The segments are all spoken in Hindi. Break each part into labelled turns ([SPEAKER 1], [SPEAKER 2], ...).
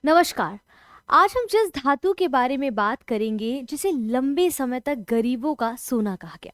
[SPEAKER 1] नमस्कार। आज हम जिस धातु के बारे में बात करेंगे जिसे लंबे समय तक गरीबों का सोना कहा गया,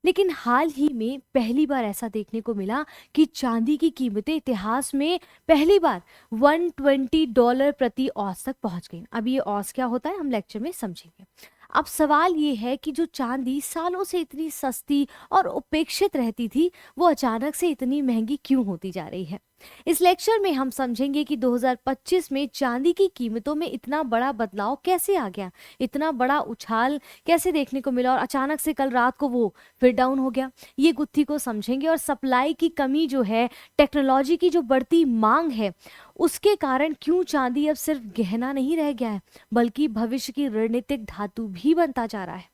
[SPEAKER 1] लेकिन हाल ही में पहली बार ऐसा देखने को मिला कि चांदी की कीमतें इतिहास में पहली बार $120 प्रति औंस तक पहुंच गई। अब ये औंस क्या होता है हम लेक्चर में समझेंगे। अब सवाल ये है कि जो चांदी सालों से इतनी सस्ती और उपेक्षित रहती थी, वो अचानक से इतनी महंगी क्यों होती जा रही है। इस लेक्चर में हम समझेंगे कि 2025 में चांदी की कीमतों में इतना बड़ा बदलाव कैसे आ गया, इतना बड़ा उछाल कैसे देखने को मिला और अचानक से कल रात को वो फिर डाउन हो गया। ये गुत्थी को समझेंगे और सप्लाई की कमी जो है, टेक्नोलॉजी की जो बढ़ती मांग है, उसके कारण क्यों चांदी अब सिर्फ गहना नहीं रह गया है, बल्कि भविष्य की रणनीतिक धातु भी बनता जा रहा है।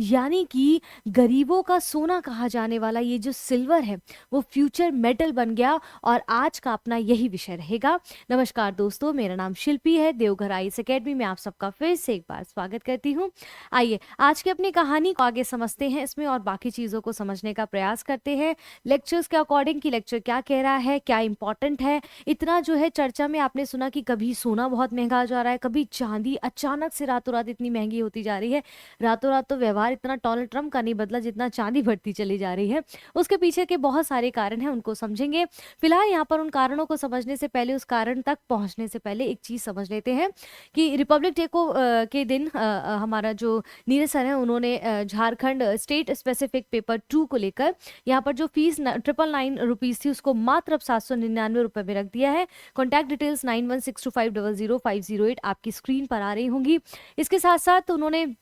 [SPEAKER 1] यानी कि गरीबों का सोना कहा जाने वाला ये जो सिल्वर है, वो फ्यूचर मेटल बन गया और आज का अपना यही विषय रहेगा। नमस्कार दोस्तों, मेरा नाम शिल्पी है। देवघर आईएएस एकेडमी में आप सबका फिर से एक बार स्वागत करती हूँ। आइए आज की अपनी कहानी को आगे समझते हैं इसमें और बाकी चीज़ों को समझने का प्रयास करते हैं लेक्चर्स के अकॉर्डिंग कि लेक्चर क्या कह रहा है, क्या इंपॉर्टेंट है। इतना जो है चर्चा में आपने सुना कि कभी सोना बहुत महंगा जा रहा है, कभी चांदी अचानक से रातों रात इतनी महंगी होती जा रही है। रातों रात तो व्यवहार इतना डोनाल्ड ट्रंप का नहीं बदला जितना चांदी बढ़ती चली जा रही है। उसके पीछे के बहुत सारे कारण हैं, उनको समझेंगे। फिलहाल यहाँ पर उन कारणों को समझने से पहले, उस कारण तक पहुंचने से पहले एक चीज समझ लेते हैं कि रिपब्लिक डे को के दिन हमारा जो नीरज सर है, उन्होंने झारखंड स्टेट स्पेसिफिक पेपर 2 को लेकर यहाँ पर जो फीस 999 रुपीज थी उसको मात्र अब 799 रुपए में रख दिया है। कॉन्टैक्ट डिटेल्स 9162500508 आपकी स्क्रीन पर आ रही होंगी। इसके साथ साथ उन्होंने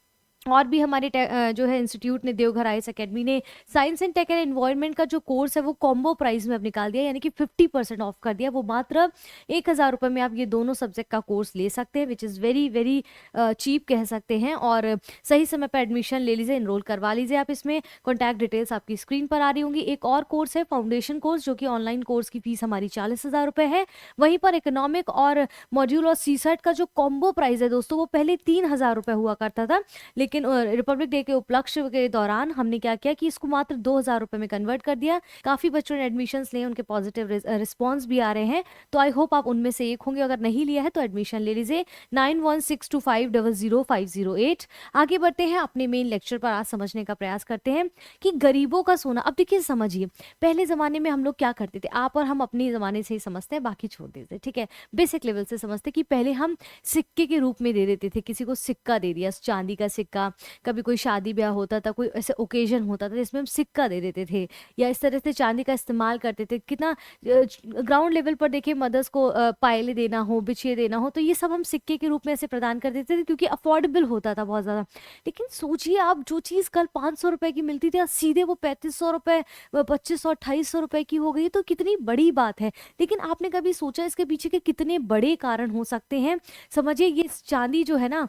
[SPEAKER 1] और भी हमारे जो है इंस्टीट्यूट ने, देवघर आईएएस एकेडमी ने science and tech and environment का जो कोर्स है वो कॉम्बो प्राइस में अब निकाल दिया, यानी कि 50% ऑफ कर दिया। वो मात्र 1000 रुपये में आप ये दोनों सब्जेक्ट का कोर्स ले सकते हैं, which is very very cheap कह सकते हैं। और सही समय पर एडमिशन ले लीजिए, इनरोल करवा लीजिए आप इसमें। कॉन्टैक्ट डिटेल्स आपकी स्क्रीन पर आ रही होंगी। एक और कोर्स है फाउंडेशन कोर्स, जो कि ऑनलाइन कोर्स की फीस हमारी 40,000 रुपये है। वहीं पर इकोनॉमिक और मॉड्यूल और सीसेट का जो कॉम्बो प्राइस है दोस्तों, वो पहले 3000 रुपये हुआ करता था, लेकिन रिपब्लिक डे के उपलक्ष्य के दौरान हमने क्या किया कि इसको मात्र 2000 रुपये में कन्वर्ट कर दिया। काफी बच्चों ने एडमिशन लिए, उनके पॉजिटिव रिस्पॉन्स भी आ रहे हैं, तो आई होप आप उनमें से एक होंगे। अगर नहीं लिया है तो एडमिशन ले लीजिए। 9162500508। आगे बढ़ते हैं अपने मेन लेक्चर पर। आज समझने का प्रयास करते हैं कि गरीबों का सोना। अब देखिए समझिए, पहले जमाने में हम लोग क्या करते थे, आप और हम अपने जमाने से ही समझते हैं, बाकी छोड़ देते, ठीक है। बेसिक लेवल से समझते कि पहले हम सिक्के के रूप में दे देते थे, किसी को सिक्का दे दिया, चांदी का सिक्का। कभी कोई शादी ब्याह होता था, कोई ऐसे ओकेजन होता था जिसमें हम सिक्का दे देते थे, या इस तरह से चांदी का इस्तेमाल करते थे। कितना ग्राउंड लेवल पर देखिए, मदर्स को पायले देना हो, बिछिए देना हो, तो ये सब हम सिक्के के रूप में ऐसे प्रदान कर देते थे, क्योंकि अफोर्डेबल होता था बहुत ज़्यादा। लेकिन सोचिए आप, जो चीज़ कल 500 रुपए की मिलती थी, आज सीधे वो 3500 रुपए, 2500, 2800 रुपए की हो गई, तो कितनी बड़ी बात है। लेकिन आपने कभी सोचा इसके पीछे के कितने बड़े कारण हो सकते हैं? समझिए, ये चांदी जो है ना,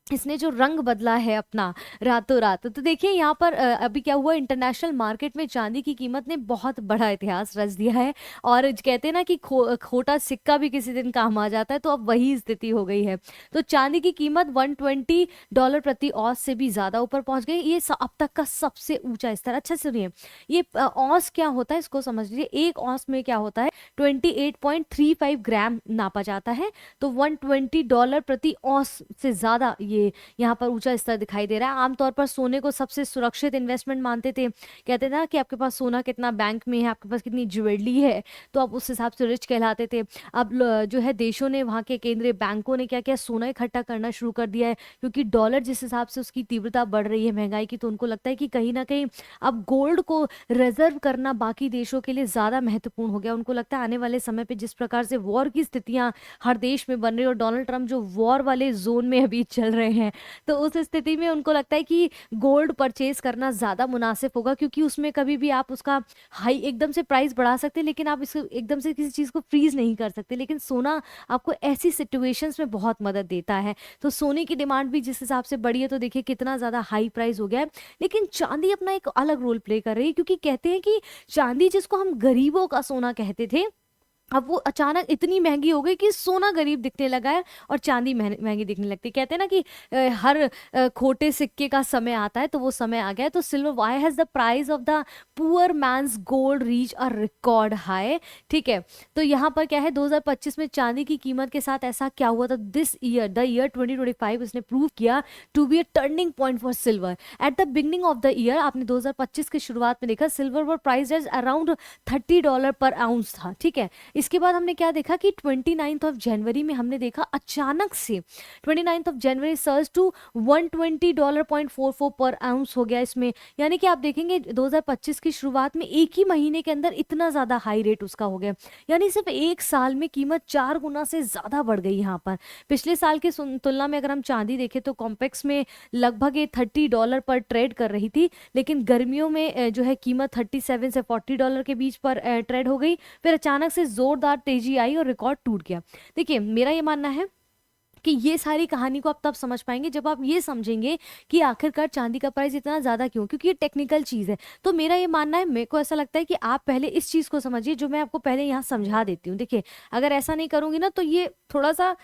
[SPEAKER 1] इसने जो रंग बदला है अपना रातों रात, तो देखिए यहाँ पर अभी क्या हुआ, इंटरनेशनल मार्केट में चांदी की कीमत ने बहुत बड़ा इतिहास रच दिया है। और कहते हैं ना कि खोटा सिक्का भी किसी दिन काम आ जाता है, तो अब वही स्थिति हो गई है। तो चांदी की कीमत $120 प्रति औंस से भी ज्यादा ऊपर पहुंच गई। ये अब तक का सबसे ऊंचा स्तर। अच्छा सुनिए, ये औंस क्या होता है इसको समझ लीजिए। एक औंस में क्या होता है, 28.35 ग्राम नापा जाता है। तो $120 प्रति औंस से ज्यादा ये यहाँ पर ऊंचा स्तर दिखाई दे रहा है। आमतौर पर सोने को सबसे सुरक्षित इन्वेस्टमेंट मानते थे। कहते थे ना कि आपके पास सोना कितना बैंक में है, आपके पास कितनी ज्वेलरी है, तो आप उस हिसाब से रिच कहलाते थे। अब जो है देशों ने, वहाँ के केंद्रीय बैंकों ने क्या किया, सोना इकट्ठा करना शुरू कर दिया है, क्योंकि डॉलर जिस हिसाब से उसकी तीव्रता बढ़ रही है महंगाई की, तो उनको लगता है कि कहीं ना कहीं अब गोल्ड को रिजर्व करना बाकी देशों के लिए ज्यादा महत्वपूर्ण हो गया। उनको लगता है आने वाले समय पे जिस प्रकार से वॉर की स्थितियां हर देश में बन रही है, और डोनाल्ड ट्रंप जो वॉर वाले जोन में अभी चल रहे हैं, तो उस स्थिति में उनको लगता है कि गोल्ड परचेज करना ज्यादा मुनासिब होगा, क्योंकि उसमें कभी भी आप उसका हाई एकदम से प्राइस बढ़ा सकते हैं, लेकिन आप इसको एकदम से किसी चीज को फ्रीज नहीं कर सकते। लेकिन सोना आपको ऐसी सिचुएशंस में बहुत मदद देता है। तो सोने की डिमांड भी जिस हिसाब से बढ़ी है, तो देखिए कितना ज्यादा हाई प्राइस हो गया है। लेकिन चांदी अपना एक अलग रोल प्ले कर रही है, क्योंकि कहते हैं कि चांदी, जिसको हम गरीबों का सोना कहते थे, अब वो अचानक इतनी महंगी हो गई कि सोना गरीब दिखने लगा है और चांदी महंगी दिखने लगती है। कहते हैं ना कि हर खोटे सिक्के का समय आता है, तो वो समय आ गया है। तो silver, why has the price of the poor man's gold reach a record high. ठीक है, तो यहाँ पर क्या है, 2025 में चांदी की कीमत के साथ ऐसा क्या हुआ था? दिस ईयर, द ईयर 2025, इसने प्रूव किया to be a turning point for silver. At the beginning of the year, आपने 2025 की शुरुआत में देखा, silver were price as around $30 per ounce था। ठीक है, इसके बाद हमने क्या देखा कि 29th ऑफ जनवरी में हमने देखा अचानक से 29th of January surge to $120.44 पर आउंस हो गया इसमें। यानी कि आप देखेंगे 2025 की शुरुआत में एक ही महीने के अंदर इतना ज्यादा हाई रेट उसका हो गया, यानी सिर्फ एक साल में कीमत 4 गुना से ज्यादा बढ़ गई यहाँ पर। पिछले साल की तुलना में अगर हम चांदी देखें तो कॉम्पेक्स में लगभग ये $30 पर ट्रेड कर रही थी, लेकिन गर्मियों में जो है कीमत 37 से $40 के बीच पर ट्रेड हो गई। फिर अचानक से जोरदार तेजी आई और रिकॉर्ड टूट गया। देखिए, मेरा ये मानना है कि ये सारी कहानी को आप तब समझ पाएंगे जब आप ये समझेंगे कि आखिरकार चांदी का प्राइस इतना ज्यादा क्यों, क्योंकि ये टेक्निकल चीज है। तो मेरा ये मानना है, मेरे को ऐसा लगता है कि आप पहले इस चीज को समझिए जो मैं आपको पहले यहाँ समझा देती हूँ। देखिए, अगर ऐसा नहीं करूंगी ना तो ये थोड़ा सा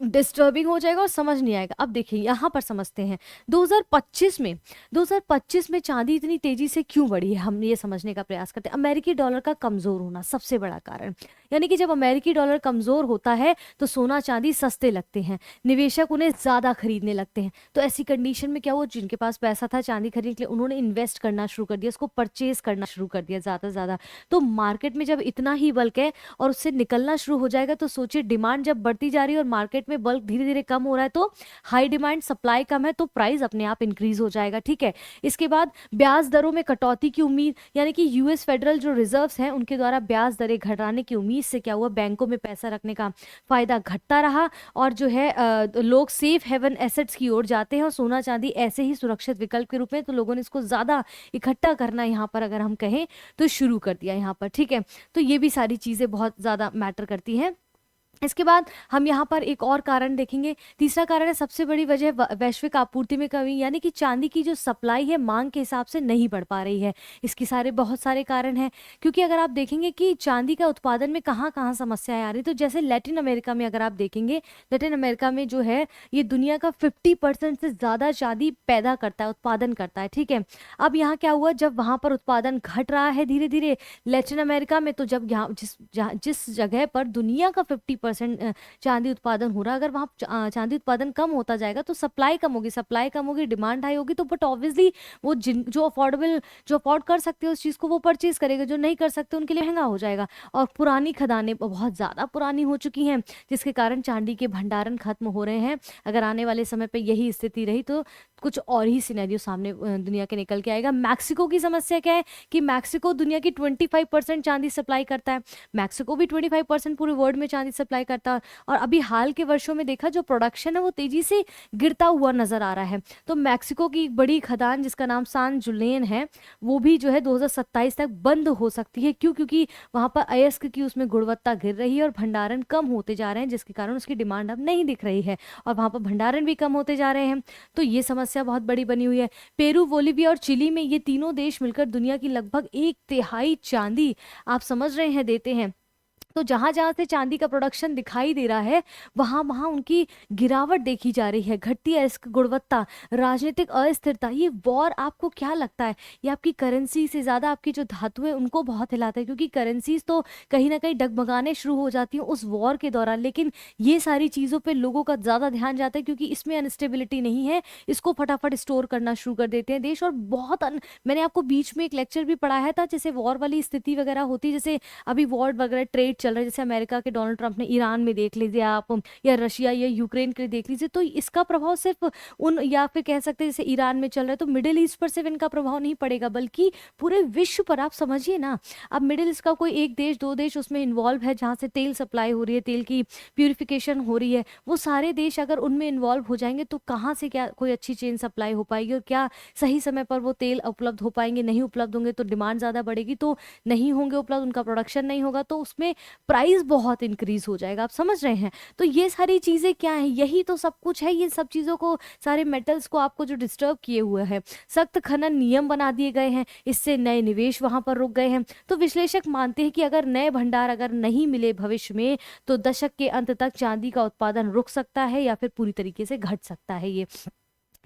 [SPEAKER 1] डिस्टर्बिंग हो जाएगा और समझ नहीं आएगा। अब देखिए यहाँ पर समझते हैं 2025 में चांदी इतनी तेजी से क्यों बढ़ी है, हम ये समझने का प्रयास करते हैं। अमेरिकी डॉलर का कमजोर होना सबसे बड़ा कारण, यानी कि जब अमेरिकी डॉलर कमजोर होता है तो सोना चांदी सस्ते लगते हैं, निवेशक उन्हें ज्यादा खरीदने लगते हैं। तो ऐसी कंडीशन में क्या हुआ, जिनके पास पैसा था चांदी खरीदने के लिए, उन्होंने इन्वेस्ट करना शुरू कर दिया, उसको परचेज करना शुरू कर दिया ज्यादा से ज्यादा। तो मार्केट में जब इतना ही बल्क है और उससे निकलना शुरू हो जाएगा, तो सोचिए डिमांड जब बढ़ती जा रही है और मार्केट में बल्क धीरे धीरे कम हो रहा है, तो हाई डिमांड सप्लाई कम है, तो प्राइस अपने आप इंक्रीज हो जाएगा। ठीक है, इसके बाद ब्याज दरों में कटौती की उम्मीद, यानी कि यूएस फेडरल जो रिजर्व्स हैं उनके द्वारा ब्याज दरें घटाने की उम्मीद से क्या हुआ, बैंकों में पैसा रखने का फायदा घटता रहा और जो है लोग सेफ हेवन एसेट्स की ओर जाते हैं और सोना चांदी ऐसे ही सुरक्षित विकल्प के रूप में, तो लोगों ने इसको ज्यादा इकट्ठा करना यहाँ पर अगर हम कहें तो शुरू कर दिया यहाँ पर। ठीक है, तो ये भी सारी चीजें बहुत ज्यादा मैटर करती हैं। इसके बाद हम यहाँ पर एक और कारण देखेंगे। तीसरा कारण है, सबसे बड़ी वजह वैश्विक आपूर्ति में कमी, यानी कि चांदी की जो सप्लाई है मांग के हिसाब से नहीं बढ़ पा रही है। इसके बहुत सारे कारण हैं, क्योंकि अगर आप देखेंगे कि चांदी का उत्पादन में कहाँ कहाँ समस्याएं आ रही, तो जैसे लैटिन अमेरिका में अगर आप देखेंगे, लैटिन अमेरिका में जो है ये दुनिया का 50% से ज्यादा चांदी पैदा करता है, उत्पादन करता है। ठीक है, अब यहाँ क्या हुआ, जब वहां पर उत्पादन घट रहा है धीरे धीरे लैटिन अमेरिका में, तो जब यहाँ जिस जगह पर दुनिया का 50% चांदी उत्पादन हो रहा है, अगर वहाँ चांदी उत्पादन कम होता जाएगा तो सप्लाई कम होगी, सप्लाई कम होगी, डिमांड हाई होगी, तो बट ऑब्वियसली वो जो अफोर्ड कर सकते हैं उस चीज़ को वो परचेज करेगा, जो नहीं कर सकते उनके लिए महंगा हो जाएगा। और पुरानी खदानें बहुत ज़्यादा पुरानी हो चुकी हैं, जिसके कारण चांदी के भंडारण खत्म हो रहे हैं। अगर आने वाले समय पर यही स्थिति रही तो कुछ और ही सिनेरियो सामने दुनिया के निकल के आएगा। मैक्सिको की समस्या क्या है कि मैक्सिको दुनिया की 25% चांदी सप्लाई करता है, मैक्सिको भी 25% पूरे वर्ल्ड में चांदी सप्लाई करता है, और अभी हाल के वर्षों में देखा जो प्रोडक्शन है वो तेजी से गिरता हुआ नजर आ रहा है। तो मैक्सिको की एक बड़ी खदान जिसका नाम सान जुलेन है, वो भी जो है 2027 तक बंद हो सकती है। क्यों? क्योंकि वहां पर अयस्क की उसमें गुणवत्ता गिर रही है और भंडारण कम होते जा रहे हैं, जिसके कारण उसकी डिमांड अब नहीं दिख रही है और वहां पर भंडारण भी कम होते जा रहे हैं। तो ये समस्या बहुत बड़ी बनी हुई है। पेरू, बोलीविया और चिली में ये तीनों देश मिलकर दुनिया की लगभग 1/3 चांदी, आप समझ रहे हैं, देते हैं। तो जहां जहां से चांदी का प्रोडक्शन दिखाई दे रहा है वहां वहां उनकी गिरावट देखी जा रही है, घटती है इसकी गुणवत्ता, राजनीतिक अस्थिरता। ये वॉर आपको क्या लगता है, ये आपकी करेंसी से ज्यादा आपकी जो धातु है उनको बहुत हिलाता है, क्योंकि करेंसीज तो कहीं ना कहीं डगमगाने शुरू हो जाती हैं उस वॉर के दौरान। लेकिन ये सारी चीजों पे लोगों का ज्यादा ध्यान जाता है क्योंकि इसमें अनस्टेबिलिटी नहीं है, इसको फटाफट स्टोर करना शुरू कर देते हैं देश। और मैंने आपको बीच में एक लेक्चर भी पढ़ाया था, जैसे वॉर वाली स्थिति वगैरह होती, जैसे अभी वॉर वगैरह ट्रेड चल रहा है, जैसे अमेरिका के डोनाल्ड ट्रंप ने ईरान में देख लीजिए आप, या रशिया या यूक्रेन के लिए देख लीजिए, तो इसका प्रभाव सिर्फ उन, या फिर कह सकते हैं जैसे ईरान में चल रहा है तो मिडिल ईस्ट पर सिर्फ इनका प्रभाव नहीं पड़ेगा बल्कि पूरे विश्व पर। आप समझिए ना, अब मिडिल ईस्ट का कोई एक देश दो देश उसमें इन्वॉल्व है जहां से तेल सप्लाई हो रही है, तेल की प्यूरिफिकेशन हो रही है, वो सारे देश अगर उनमें इन्वॉल्व हो जाएंगे तो कहाँ से क्या कोई अच्छी चेन सप्लाई हो पाएगी, और क्या सही समय पर वो तेल उपलब्ध हो पाएंगे, नहीं उपलब्ध होंगे तो डिमांड ज़्यादा बढ़ेगी, तो नहीं होंगे उपलब्ध, उनका प्रोडक्शन नहीं होगा, तो उसमें प्राइस बहुत इंक्रीज हो जाएगा। आप समझ रहे हैं? तो ये सारी चीज़ें क्या है, यही तो सब कुछ है। ये सब चीज़ों को, सारे मेटल्स को आपको जो डिस्टर्ब किए हुए हैं, सख्त खनन नियम बना दिए गए हैं, इससे नए निवेश वहां पर रुक गए हैं। तो विश्लेषक मानते हैं कि अगर नए भंडार अगर नहीं मिले भविष्य में, तो दशक के अंत तक चांदी का उत्पादन रुक सकता है या फिर पूरी तरीके से घट सकता है ये।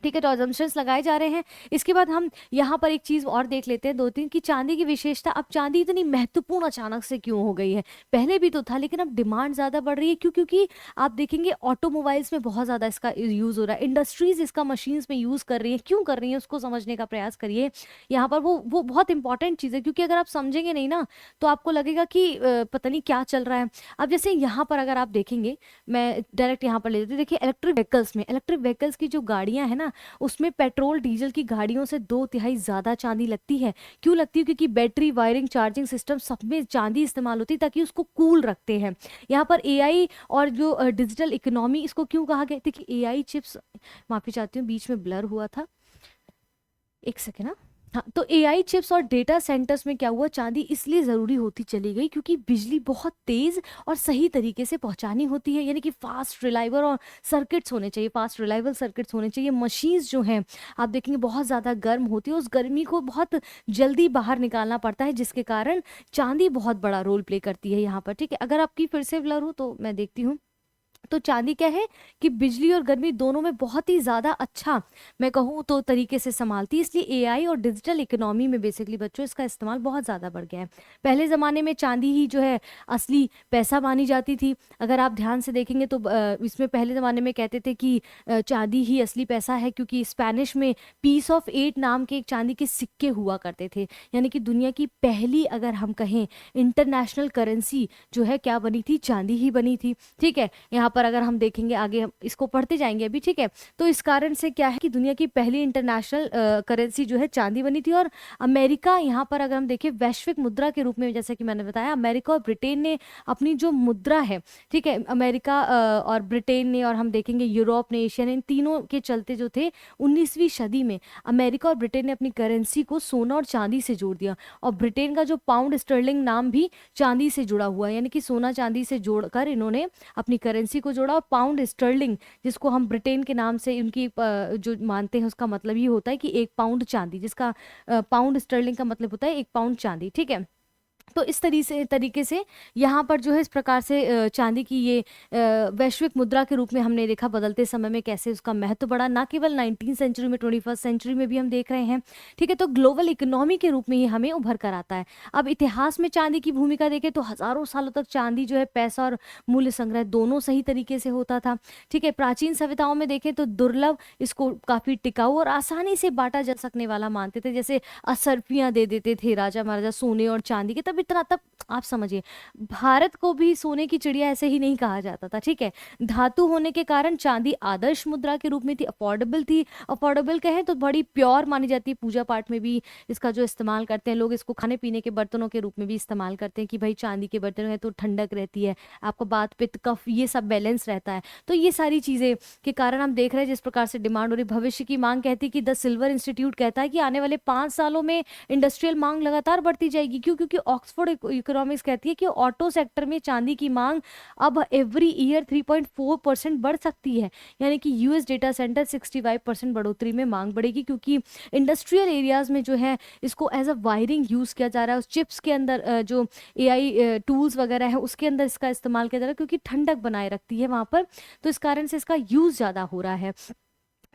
[SPEAKER 1] ठीक है, तो अजम्पशंस लगाए जा रहे हैं। इसके बाद हम यहाँ पर एक चीज़ और देख लेते हैं, दो तीन, कि चांदी की विशेषता। अब चांदी इतनी महत्वपूर्ण अचानक से क्यों हो गई है? पहले भी तो था, लेकिन अब डिमांड ज़्यादा बढ़ रही है। क्यों? क्योंकि आप देखेंगे ऑटोमोबाइल्स में बहुत ज़्यादा इसका यूज़ हो रहा है, इंडस्ट्रीज इसका मशीन्स में यूज़ कर रही हैं। क्यों कर रही हैं, उसको समझने का प्रयास करिए। यहाँ पर वो बहुत इंपॉर्टेंट चीज़ है, क्योंकि अगर आप समझेंगे नहीं ना, तो आपको लगेगा कि पता नहीं क्या चल रहा है। अब जैसे यहाँ पर अगर आप देखेंगे, मैं डायरेक्ट यहाँ पर ले लेती हूँ, देखिए इलेक्ट्रिक व्हीकल्स की जो गाड़ियाँ हैं ना, उसमें पेट्रोल डीजल की गाड़ियों से 2/3 ज़्यादा चांदी लगती है। क्यों लगती है? क्योंकि बैटरी, वायरिंग, चार्जिंग सिस्टम सब में चांदी इस्तेमाल होती है, ताकि उसको कूल रखते हैं। यहाँ पर एआई और जो डिजिटल इकोनॉमी, इसको क्यों कहा गया? देखिए एआई चिप्स, माफी चाहती हूँ बीच में ब्लर हुआ था, एक सेकेंड। हाँ, तो एआई चिप्स और डेटा सेंटर्स में क्या हुआ, चांदी इसलिए ज़रूरी होती चली गई क्योंकि बिजली बहुत तेज़ और सही तरीके से पहुंचानी होती है। यानी कि फास्ट रिलायबल और सर्किट्स होने चाहिए, फास्ट रिलायबल सर्किट्स होने चाहिए। मशीन्स जो हैं, आप देखेंगे बहुत ज़्यादा गर्म होती है, उस गर्मी को बहुत जल्दी बाहर निकालना पड़ता है, जिसके कारण चांदी बहुत बड़ा रोल प्ले करती है यहाँ पर। ठीक है, अगर आपकी फिर से ब्लर हो तो मैं देखती हूँ। तो चांदी क्या है कि बिजली और गर्मी दोनों में बहुत ही ज़्यादा अच्छा, मैं कहूँ तो, तरीके से संभालती है। इसलिए एआई और डिजिटल इकोनॉमी में बेसिकली बच्चों इसका इस्तेमाल बहुत ज़्यादा बढ़ गया है। पहले ज़माने में चांदी ही जो है असली पैसा मानी जाती थी। अगर आप ध्यान से देखेंगे तो इसमें पहले ज़माने में कहते थे कि चांदी ही असली पैसा है, क्योंकि स्पेनिश में पीस ऑफ 8 नाम के एक चांदी के सिक्के हुआ करते थे। यानी कि दुनिया की पहली, अगर हम कहें, इंटरनेशनल करेंसी जो है क्या बनी थी? चांदी ही बनी थी। ठीक है, यहाँ पर अगर हम देखेंगे आगे, हम इसको पढ़ते जाएंगे अभी। ठीक है, तो इस कारण से क्या है कि दुनिया की पहली इंटरनेशनल करेंसी जो है चांदी बनी थी। और अमेरिका, यहाँ पर अगर हम देखें वैश्विक मुद्रा के रूप में, जैसे कि मैंने बताया, अमेरिका और ब्रिटेन ने अपनी जो मुद्रा है, ठीक है, अमेरिका और ब्रिटेन ने, और हम देखेंगे यूरोप ने, एशिया ने, इन तीनों के चलते जो थे 19वीं सदी में अमेरिका और ब्रिटेन ने अपनी करेंसी को सोना और चांदी से जोड़ दिया। और ब्रिटेन का जो पाउंड स्टर्लिंग नाम भी चांदी से जुड़ा हुआ है, यानी कि सोना चांदी से जोड़कर इन्होंने अपनी करेंसी को जोड़ा। और पाउंड स्टर्लिंग, जिसको हम ब्रिटेन के नाम से उनकी जो मानते हैं, उसका मतलब ये होता है कि 1 पाउंड चांदी, जिसका पाउंड स्टर्लिंग का मतलब होता है 1 पाउंड चांदी। ठीक है, तो इस तरीके से यहाँ पर जो है इस प्रकार से चांदी की ये वैश्विक मुद्रा के रूप में हमने देखा बदलते समय में कैसे उसका महत्व बढ़ा, ना केवल 19वीं सेंचुरी में, 21st सेंचुरी में भी हम देख रहे हैं। ठीक है, तो ग्लोबल इकोनॉमी के रूप में ये हमें उभर कर आता है। अब इतिहास में चांदी की भूमिका देखें तो हजारों सालों तक चांदी जो है पैसा और मूल्य संग्रह दोनों सही तरीके से होता था। ठीक है, प्राचीन सभ्यताओं में देखें तो दुर्लभ, इसको काफी टिकाऊ और आसानी से बांटा जा सकने वाला मानते थे। जैसे असरफियां दे देते थे राजा महाराजा सोने और चांदी के, तब इतना, तब आप समझिए, भारत को भी सोने की चिड़िया ऐसे ही नहीं कहा जाता था। ठीक है, धातु होने के कारण चांदी आदर्श मुद्रा के रूप में थी, अफोर्डेबल थी। अफोर्डेबल कहें तो बड़ी प्योर मानी जाती है, पूजा पाठ में भी इसका जो इस्तेमाल करते हैं लोग, इसको खाने पीने के बर्तनों के रूप में भी इस्तेमाल करते हैं कि भाई चांदी के बर्तन है तो ठंडक रहती है, आपको बात पित्त कफ ये सब बैलेंस रहता है। तो ये सारी चीजें के कारण हम देख रहे हैं जिस प्रकार से डिमांड हो रही। भविष्य की मांग कहती है कि द सिल्वर इंस्टीट्यूट कहता है कि आने वाले 5 सालों में इंडस्ट्रियल मांग लगातार बढ़ती जाएगी। क्यों? क्योंकि ऑक्सफोर्ड इकोनॉमिक्स कहती है कि ऑटो सेक्टर में चांदी की मांग अब एवरी ईयर 3.4% बढ़ सकती है। यानी कि यूएस डेटा सेंटर 65% बढ़ोतरी में मांग बढ़ेगी, क्योंकि इंडस्ट्रियल एरियाज में जो है इसको एज अ वायरिंग यूज किया जा रहा है। उस चिप्स के अंदर जो एआई टूल्स वगैरह है उसके अंदर इसका इस्तेमाल किया जा रहा है, क्योंकि ठंडक बनाए रखती है वहां पर, तो इस कारण से इसका यूज ज्यादा हो रहा है।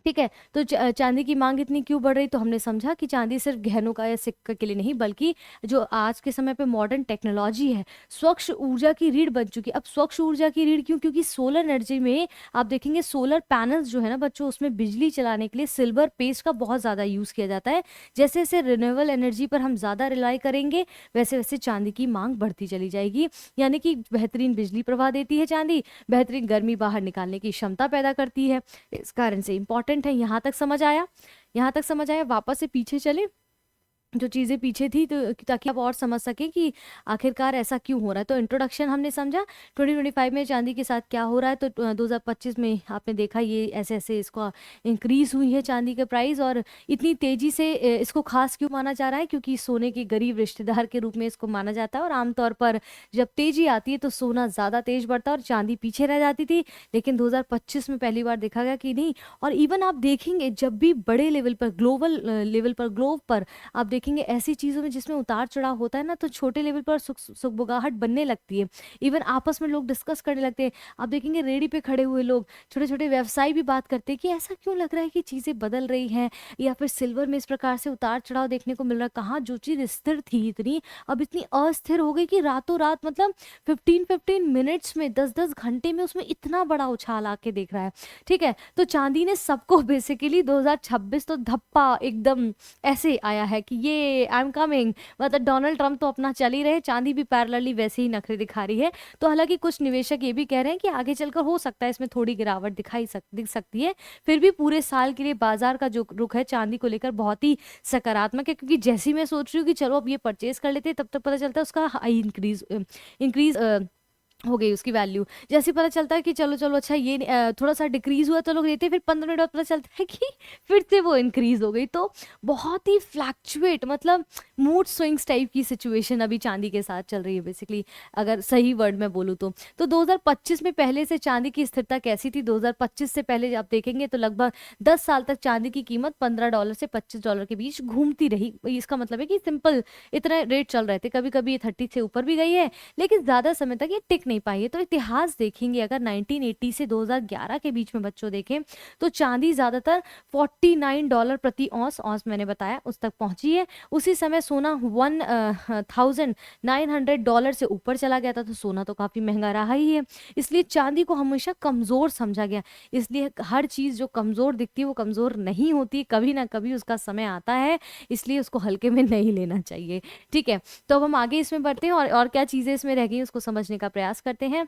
[SPEAKER 1] ठीक है, तो चांदी की मांग इतनी क्यों बढ़ रही? तो हमने समझा कि चांदी सिर्फ गहनों का या सिक्के के लिए नहीं, बल्कि जो आज के समय पे मॉडर्न टेक्नोलॉजी है, स्वच्छ ऊर्जा की रीढ़ बन चुकी है। अब स्वच्छ ऊर्जा की रीढ़ क्यों? क्योंकि सोलर एनर्जी में आप देखेंगे सोलर पैनल्स जो है ना बच्चों, उसमें बिजली चलाने के लिए सिल्वर पेस्ट का बहुत ज़्यादा यूज़ किया जाता है। जैसे जैसे रिन्यूएबल एनर्जी पर हम ज़्यादा रिलाई करेंगे, वैसे वैसे चांदी की मांग बढ़ती चली जाएगी। यानी कि बेहतरीन बिजली प्रवाह देती है चांदी, बेहतरीन गर्मी बाहर निकालने की क्षमता पैदा करती है, इस कारण से इंपॉर्टेंट है। यहाँ तक समझ आया? यहाँ तक समझ आया? वापस से पीछे चले। जो चीज़ें पीछे थी, तो ताकि आप और समझ सकें कि आखिरकार ऐसा क्यों हो रहा है। तो इंट्रोडक्शन हमने समझा 2025 में चांदी के साथ क्या हो रहा है। तो 2025 में आपने देखा ये ऐसे-ऐसे इसको इंक्रीज़ हुई है चांदी के प्राइस, और इतनी तेज़ी से इसको ख़ास क्यों माना जा रहा है, क्योंकि सोने के गरीब रिश्तेदार के रूप में इसको माना जाता है। और आमतौर पर जब तेज़ी आती है तो सोना ज़्यादा तेज़ बढ़ता है और चांदी पीछे रह जाती थी। लेकिन 2025 में पहली बार देखा गया कि नहीं। और इवन आप देखेंगे जब भी बड़े लेवल पर, ग्लोबल लेवल पर, ग्लोब पर आप देखेंगे ऐसी चीज़ों में जिसमें उतार-चढ़ाव होता है ना, तो छोटे लेवल पर सुगबुगाहट बनने लगती है। इवन आपस में लोग डिस्कस करने लगते हैं। आप देखेंगे रेहड़ी पे खड़े हुए लोग, छोटे-छोटे व्यवसायी भी बात करते हैं कि ऐसा क्यों लग रहा है कि चीज़ें बदल रही हैं, या फिर सिल्वर में इस प्रकार से उतार-चढ़ाव देखने को मिल रहा है। कहाँ जो चीज़ स्थिर थी इतनी, अब इतनी अस्थिर हो गई कि रातों-रात, मतलब 15-15 मिनट्स में, 10-10 घंटे में उसमें इतना बड़ा उछाल आके देख रहा है। ठीक है? तो चाँदी ने सबको बेसिकली 2026 तो धप्पा एकदम ऐसे आया है कि ये आई एम कमिंग, मतलब डोनाल्ड ट्रंप तो अपना चल ही रहे, चांदी भी पैरेलली वैसे ही नखरे दिखा रही है। तो हालांकि कुछ निवेशक ये भी कह रहे हैं कि आगे चलकर हो सकता है इसमें थोड़ी गिरावट दिख सकती है। फिर भी पूरे साल के लिए बाजार का जो रुख है चांदी को लेकर बहुत ही सकारात्मक है, क्योंकि जैसी मैं सोच रही हूँ कि चलो अब ये परचेज कर लेते हैं, तब तक पता चलता है उसका हाई इंक्रीज हो गई उसकी वैल्यू। जैसे पता चलता है कि चलो चलो अच्छा ये थोड़ा सा डिक्रीज हुआ तो लोग लेते हैं, फिर 15 मिनट बाद पता चलता है कि फिर से वो इंक्रीज हो गई। तो बहुत ही फ्लैक्चुएट, मतलब मूड स्विंग्स टाइप की सिचुएशन अभी चांदी के साथ चल रही है बेसिकली, अगर सही वर्ड में बोलूँ तो 2025 में पहले से चांदी की स्थिरता कैसी थी? 2025 से पहले आप देखेंगे तो लगभग 10 साल तक चांदी की कीमत $15 से $25 के बीच घूमती रही। इसका मतलब है कि सिंपल इतने रेट चल रहे थे। कभी कभी ये 30 से ऊपर भी गई है, लेकिन ज्यादा समय तक ये टिक नहीं पाई है। तो इतिहास देखेंगे अगर 1980 से 2011 के बीच में बच्चों देखें, तो चांदी ज्यादातर $49 प्रति औंस, मैंने बताया उस तक पहुंची है। उसी समय सोना $1900 से ऊपर चला गया था। तो सोना तो काफी महंगा रहा ही है, इसलिए चांदी को हमेशा कमजोर समझा गया। इसलिए हर चीज जो कमजोर दिखती है वो कमजोर नहीं होती, कभी ना कभी उसका समय आता है, इसलिए उसको हल्के में नहीं लेना चाहिए। ठीक है, तो अब हम आगे इसमें बढ़ते हैं और क्या चीजें इसमें रह गई उसको समझने का प्रयास करते हैं।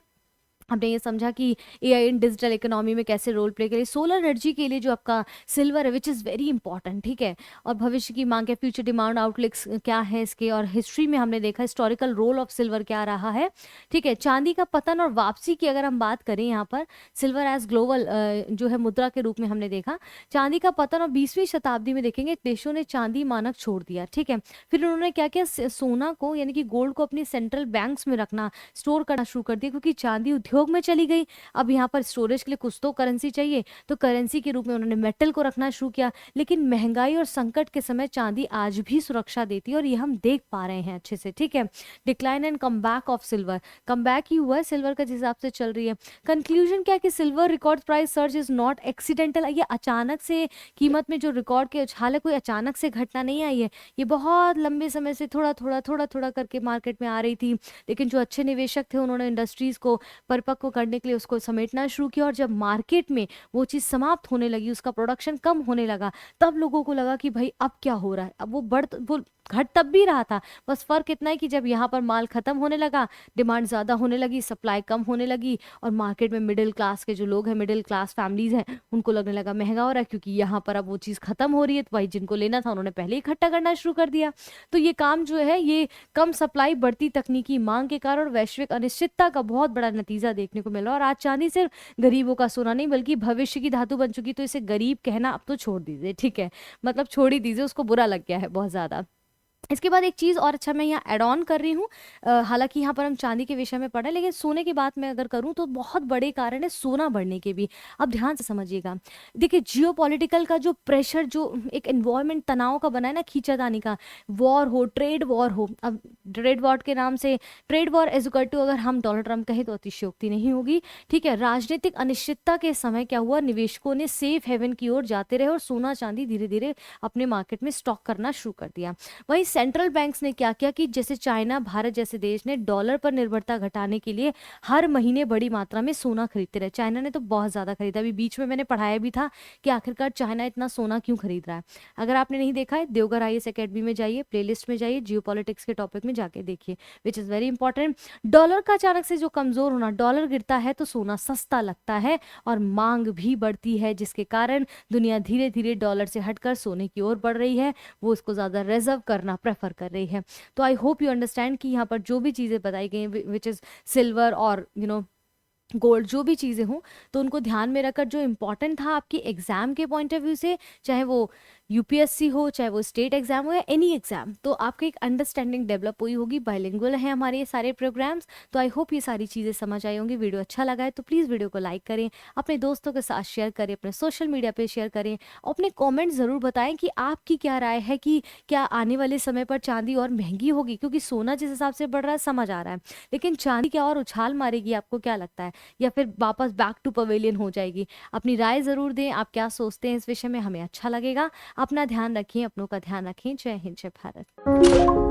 [SPEAKER 1] हमने ये समझा कि एआई इन डिजिटल इकोनॉमी में कैसे रोल प्ले करे। सोलर एनर्जी के लिए जो आपका सिल्वर है विच इज़ वेरी इंपॉर्टेंट, ठीक है। और भविष्य की मांग है, फ्यूचर डिमांड आउटलुक्स क्या है इसके, और हिस्ट्री में हमने देखा हिस्टोरिकल रोल ऑफ सिल्वर क्या रहा है। ठीक है, चांदी का पतन और वापसी की अगर हम बात करें, यहाँ पर सिल्वर एज ग्लोबल जो है मुद्रा के रूप में हमने देखा चांदी का पतन। और 20वीं शताब्दी में देखेंगे देशों ने चांदी मानक छोड़ दिया। ठीक है, फिर उन्होंने क्या किया, सोना को यानी कि गोल्ड को अपनी सेंट्रल बैंक्स में रखना, स्टोर करना शुरू कर दिया, क्योंकि चांदी उद्योग में चली गई। अब यहाँ पर स्टोरेज के लिए कुछ तो करेंसी चाहिए, तो करेंसी के रूप में उन्होंने मेटल को रखना शुरू किया। लेकिन महंगाई और संकट के समय चांदी आज भी सुरक्षा देती है, और ये हम देख पा रहे हैं अच्छे से। ठीक है, decline and come back of silver, come back ही हुआ है सिल्वर का जिस हिसाब से चल रही है। कंक्लूजन क्या है कि silver record price surge is not accidental. ये अचानक से कीमत में जो रिकॉर्ड के उछाल है, कोई अचानक से घटना नहीं आई है, ये बहुत लंबे समय से थोड़ा थोड़ा करके मार्केट में आ रही थी। लेकिन जो अच्छे निवेशक थे उन्होंने इंडस्ट्रीज को परिपक्व करने के लिए उसको समेटना शुरू किया, और जब मार्केट में वो चीज़ समाप्त होने लगी, उसका प्रोडक्शन कम होने लगा, तब लोगों को लगा कि भाई अब क्या हो रहा है। अब वो घट तब भी रहा था, बस फर्क इतना है कि जब यहाँ पर माल खत्म होने लगा, डिमांड ज़्यादा होने लगी, सप्लाई कम होने लगी, और मार्केट में मिडिल क्लास के जो लोग हैं, मिडिल क्लास फैमिलीज हैं, उनको लगने लगा महंगा हो रहा है, क्योंकि यहाँ पर अब वो चीज़ खत्म हो रही है। तो भाई जिनको लेना था उन्होंने पहले ही इकट्ठा करना शुरू कर दिया। तो ये काम जो है, ये कम सप्लाई, बढ़ती तकनीकी मांग के कारण वैश्विक अनिश्चितता का बहुत बड़ा नतीजा देखने को मिला। और आज चांदी सिर्फ गरीबों का सोना नहीं बल्कि भविष्य की धातु बन चुकी। तो इसे गरीब कहना अब तो छोड़ दीजिए, ठीक है, मतलब छोड़ ही दीजिए, उसको बुरा लग गया है बहुत ज्यादा। इसके बाद एक चीज़ और अच्छा मैं यहाँ ऐड ऑन कर रही हूँ। हालांकि यहाँ पर हम चांदी के विषय में पढ़े, लेकिन सोने की बात मैं अगर करूँ तो बहुत बड़े कारण है सोना बढ़ने के भी। अब ध्यान से समझिएगा, देखिए जियोपॉलिटिकल का जो प्रेशर, जो एक एनवायरमेंट तनाव का बना है ना, खींचातानी का, वॉर हो, ट्रेड वॉर हो। अब ट्रेड वॉर के नाम से, trade war as equal to अगर हम डोनाल्ड ट्रंप कहें तो अतिशयोक्ति नहीं होगी। ठीक है, राजनीतिक अनिश्चितता के समय क्या हुआ, निवेशकों ने सेफ हेवन की ओर जाते रहे और सोना चांदी धीरे धीरे अपने मार्केट में स्टॉक करना शुरू कर दिया। वहीं सेंट्रल बैंक्स ने क्या किया कि जैसे चाइना, भारत जैसे देश ने डॉलर पर निर्भरता घटाने के लिए हर महीने बड़ी मात्रा में सोना खरीदते रहे। चाइना ने तो बहुत ज़्यादा खरीदा। अभी बीच में मैंने पढ़ाया भी था कि आखिरकार चाइना इतना सोना क्यों खरीद रहा है। अगर आपने नहीं देखा है, देवघर आईएएस एकेडमी में जाइए, प्लेलिस्ट में जाइए, जियोपॉलिटिक्स के टॉपिक में जाके देखिए, विच इज़ वेरी इंपॉर्टेंट। डॉलर का अचानक से जो कमज़ोर होना, डॉलर गिरता है तो सोना सस्ता लगता है और मांग भी बढ़ती है, जिसके कारण दुनिया धीरे धीरे डॉलर से हटकर सोने की ओर बढ़ रही है। वो इसको ज़्यादा रिजर्व करना प्रेफर कर रही है। तो आई होप यू अंडरस्टैंड कि यहाँ पर जो भी चीज़ें बताई गई विच इज़ सिल्वर और गोल्ड, जो भी चीज़ें हों, तो उनको ध्यान में रखकर जो इम्पोर्टेंट था आपके एग्जाम के पॉइंट ऑफ व्यू से, चाहे वो यूपीएससी हो, चाहे वो स्टेट एग्जाम हो या एनी एग्जाम, तो आपकी एक अंडरस्टैंडिंग डेवलप हुई होगी। बाइलिंगुअल है हमारे ये सारे प्रोग्राम्स। तो आई होप ये सारी चीज़ें समझ आई होंगी। वीडियो अच्छा लगा है तो प्लीज़ वीडियो को लाइक करें, अपने दोस्तों के साथ शेयर करें, अपने सोशल मीडिया पे शेयर करें, और अपने कमेंट ज़रूर बताएं कि आपकी क्या राय है कि क्या आने वाले समय पर चांदी और महंगी होगी, क्योंकि सोना जिस हिसाब से बढ़ रहा है समझ आ रहा है, लेकिन चांदी क्या और उछाल मारेगी, आपको क्या लगता है, या फिर वापस बैक टू पवेलियन हो जाएगी। अपनी राय ज़रूर दें, आप क्या सोचते हैं इस विषय में, हमें अच्छा लगेगा। अपना ध्यान रखें, अपनों का ध्यान रखें। जय हिंद, जय भारत।